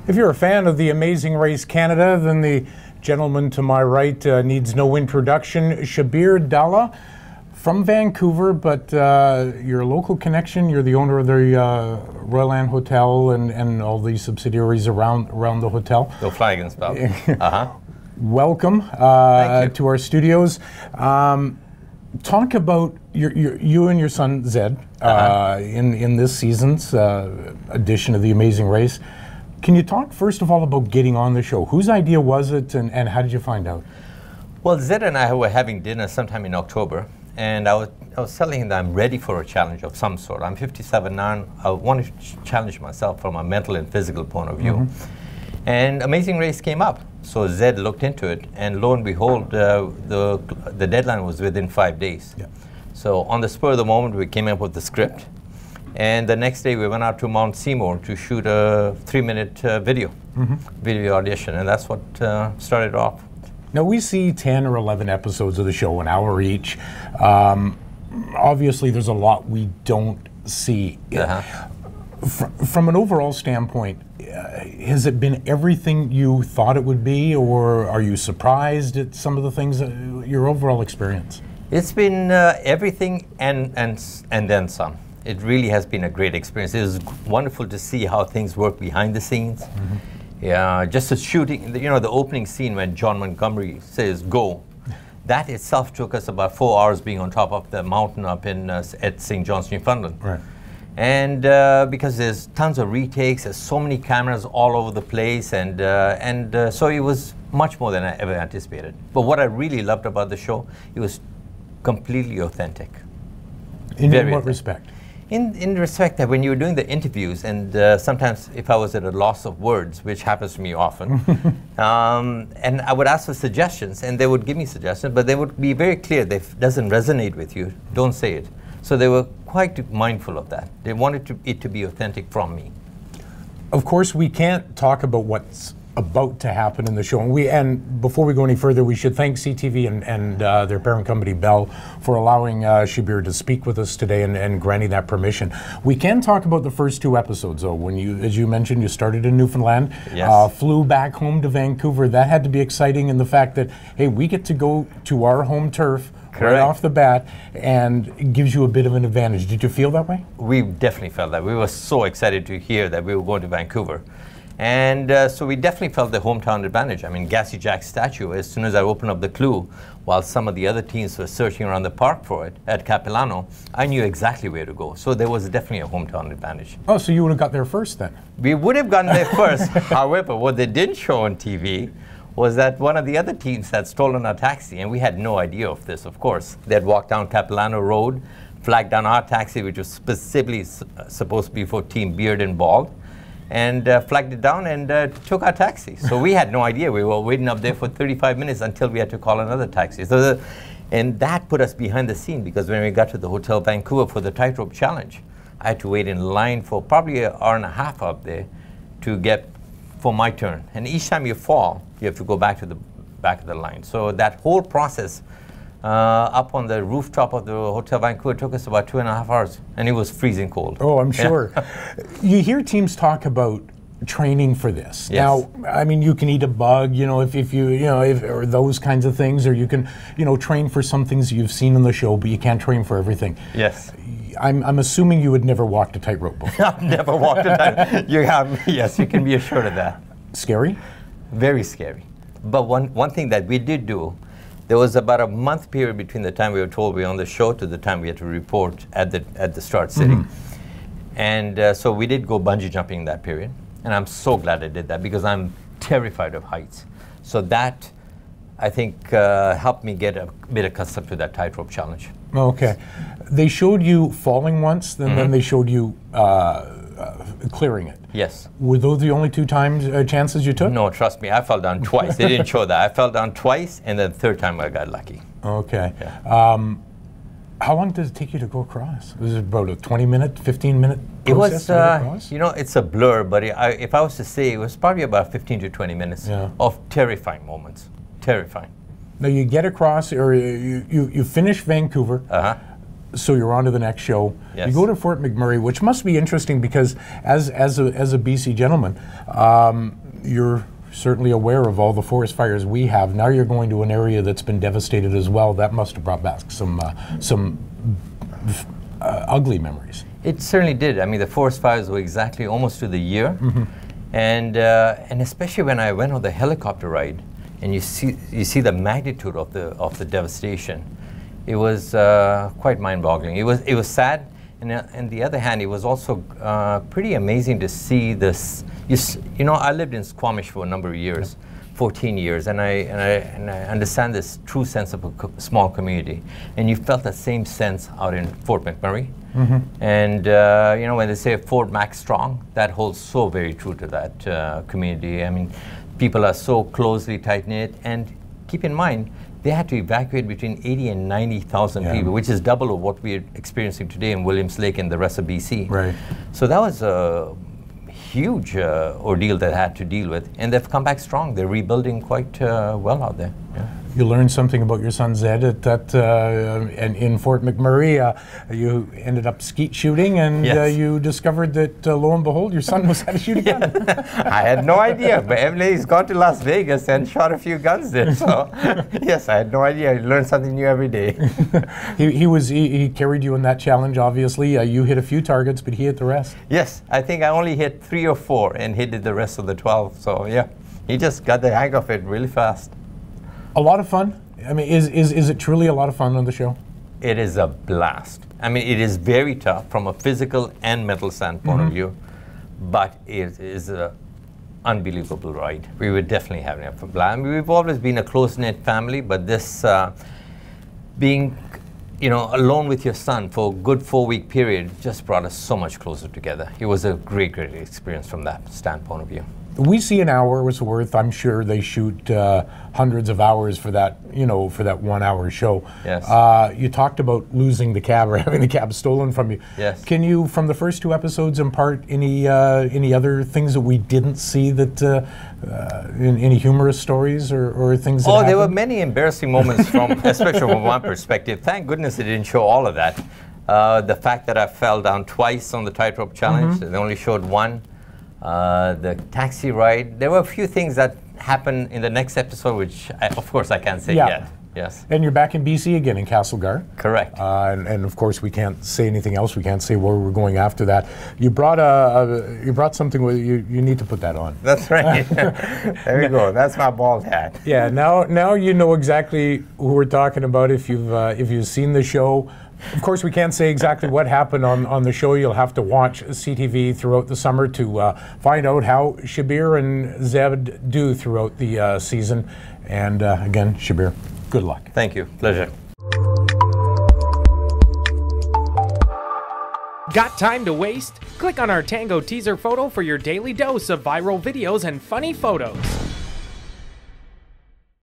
If you're a fan of the Amazing Race Canada, then the gentleman to my right needs no introduction. Shabir Dalla from Vancouver, but you're a local connection. You're the owner of the Royal Anne Hotel and all the subsidiaries around the hotel. The Flagons Pub. Welcome to our studios. Talk about you and your son Zed in this season's edition of the Amazing Race. Can you talk first of all about getting on the show? Whose idea was it, and how did you find out? Well, Zed and I were having dinner sometime in October, and I was telling him that I'm ready for a challenge of some sort. I'm 57 now, and I want to challenge myself from a mental and physical point of view. And Amazing Race came up. So Zed looked into it, and lo and behold, the deadline was within 5 days. Yeah. So on the spur of the moment, we came up with the script. And the next day, we went out to Mount Seymour to shoot a 3-minute video audition, and that's what started off. Now, we see 10 or 11 episodes of the show, an hour each. Obviously, there's a lot we don't see. From an overall standpoint, has it been everything you thought it would be, or are you surprised at some of the things, your overall experience? It's been everything and then some. It really has been a great experience. It was wonderful to see how things work behind the scenes. Yeah, just the shooting, the opening scene when John Montgomery says, "Go." That itself took us about 4 hours being on top of the mountain up in at St. John's, Newfoundland. Right. And because there's tons of retakes, there's so many cameras all over the place, and so it was much more than I ever anticipated. But what I really loved about the show, it was completely authentic. In what respect? In respect that when you were doing the interviews, and sometimes if I was at a loss of words, which happens to me often, and I would ask for suggestions, and they would give me suggestions, but they would be very clear that if it doesn't resonate with you, don't say it. So they were quite mindful of that. They wanted it to be authentic from me. Of course, we can't talk about what's about to happen in the show. And before we go any further, we should thank CTV and their parent company, Bell, for allowing Shabir to speak with us today and granting that permission. We can talk about the first 2 episodes, though. When you, as you mentioned, you started in Newfoundland, flew back home to Vancouver. That had to be exciting in the fact that, hey, we get to go to our home turf right off the bat, and it gives you a bit of an advantage. Did you feel that way? We definitely felt that. We were so excited to hear that we were going to Vancouver. And so we definitely felt the hometown advantage. I mean, Gassy Jack's statue, as soon as I opened up the clue, while some of the other teams were searching around the park for it at Capilano, I knew exactly where to go. So there was definitely a hometown advantage. Oh, so you would have got there first then? We would have gotten there first. However, what they didn't show on TV was that one of the other teams had stolen our taxi, and we had no idea of this, of course. They had walked down Capilano Road, flagged down our taxi, which was specifically supposed to be for Team Beard and Bald, and flagged it down and took our taxi. So we had no idea. We were waiting up there for 35 minutes until we had to call another taxi. So and that put us behind the scene, because when we got to the Hotel Vancouver for the Tightrope Challenge, I had to wait in line for probably an hour and a half up there to get for my turn. And each time you fall, you have to go back to the back of the line. So that whole process up on the rooftop of the Hotel Vancouver took us about 2.5 hours, and it was freezing cold. Oh, I'm sure. You hear teams talk about training for this. Now, I mean, you can eat a bug, if you or those kinds of things, or you can, train for some things you've seen on the show, but you can't train for everything. Yes. I'm assuming you would never walked a tightrope before. I've never walked a tightrope. Yes, you can be assured of that. Scary? Very scary. But one thing that we did do, there was about a month period between the time we were told we were on the show to the time we had to report at the start sitting. And so we did go bungee jumping in that period. And I'm so glad I did that, because I'm terrified of heights. So that, I think, helped me get a bit accustomed to that tightrope challenge. Okay. They showed you falling once, then they showed you clearing it. Yes. Were those the only 2 chances you took? No, trust me, I fell down twice. They didn't show that. I fell down twice, and then the 3rd time I got lucky. Okay. Yeah. How long does it take you to go across? Was it about a 20-minute, 15-minute process? It was, it's a blur, but if I was to say, it was probably about 15 to 20 minutes of terrifying moments. Terrifying. Now you get across, or you finish Vancouver. So you're on to the next show. Yes. You go to Fort McMurray, which must be interesting because as a BC gentleman, you're certainly aware of all the forest fires we have. Now you're going to an area that's been devastated as well. That must have brought back some ugly memories. It certainly did. I mean, the forest fires were exactly almost to the year, and especially when I went on the helicopter ride, and you see the magnitude of the devastation. It was quite mind-boggling. It was sad, and on the other hand, it was also pretty amazing to see this. You know, I lived in Squamish for a number of years, 14 years, and I understand this true sense of a small community. And you felt that same sense out in Fort McMurray. And you know, when they say Fort Mac Strong, that holds so very true to that community. I mean, people are so closely tight-knit, and keep in mind, they had to evacuate between 80 and 90,000 people, which is double of what we're experiencing today in Williams Lake and the rest of BC. Right. So that was a huge ordeal that I had to deal with, and they've come back strong. They're rebuilding quite well out there. Yeah. You learned something about your son Zed and in Fort McMurray. You ended up skeet shooting, and you discovered that lo and behold, your son was at a shooting gun. I had no idea, but Emily's gone to Las Vegas and shot a few guns there. So yes, I had no idea. I learned something new every day. He carried you in that challenge. Obviously, you hit a few targets, but he hit the rest. Yes, I think I only hit 3 or 4, and he did the rest of the 12. So yeah, he just got the hang of it really fast. A lot of fun. I mean, is it truly a lot of fun on the show? It is a blast. I mean, it is very tough from a physical and mental standpoint of view, but it is an unbelievable ride. We were definitely having a blast. I mean, we've always been a close-knit family, but this being, you know, alone with your son for a good 4-week period just brought us so much closer together. It was a great, great experience from that standpoint of view. We see an hour's worth. I'm sure they shoot hundreds of hours for that, you know, for that 1 hour show. Yes. You talked about losing the cab or having the cab stolen from you. Yes. Can you, from the first 2 episodes, impart any other things that we didn't see that, any humorous stories or things that happened? There were many embarrassing moments from, especially from one perspective. Thank goodness it didn't show all of that. The fact that I fell down twice on the Tightrope challenge, they only showed one. The taxi ride. There were a few things that happened in the next episode, which of course I can't say yet. Yes. And you're back in BC again in Castlegar. Correct. And of course we can't say anything else. We can't say where we're going after that. You brought something with you. You need to put that on. That's right. There you go. That's my bald hat. Yeah. Now you know exactly who we're talking about if you've seen the show. Of course, we can't say exactly what happened on the show. You'll have to watch CTV throughout the summer to find out how Shabir and Zed do throughout the season. And again, Shabir, good luck. Thank you. Pleasure. Got time to waste? Click on our Tango teaser photo for your daily dose of viral videos and funny photos.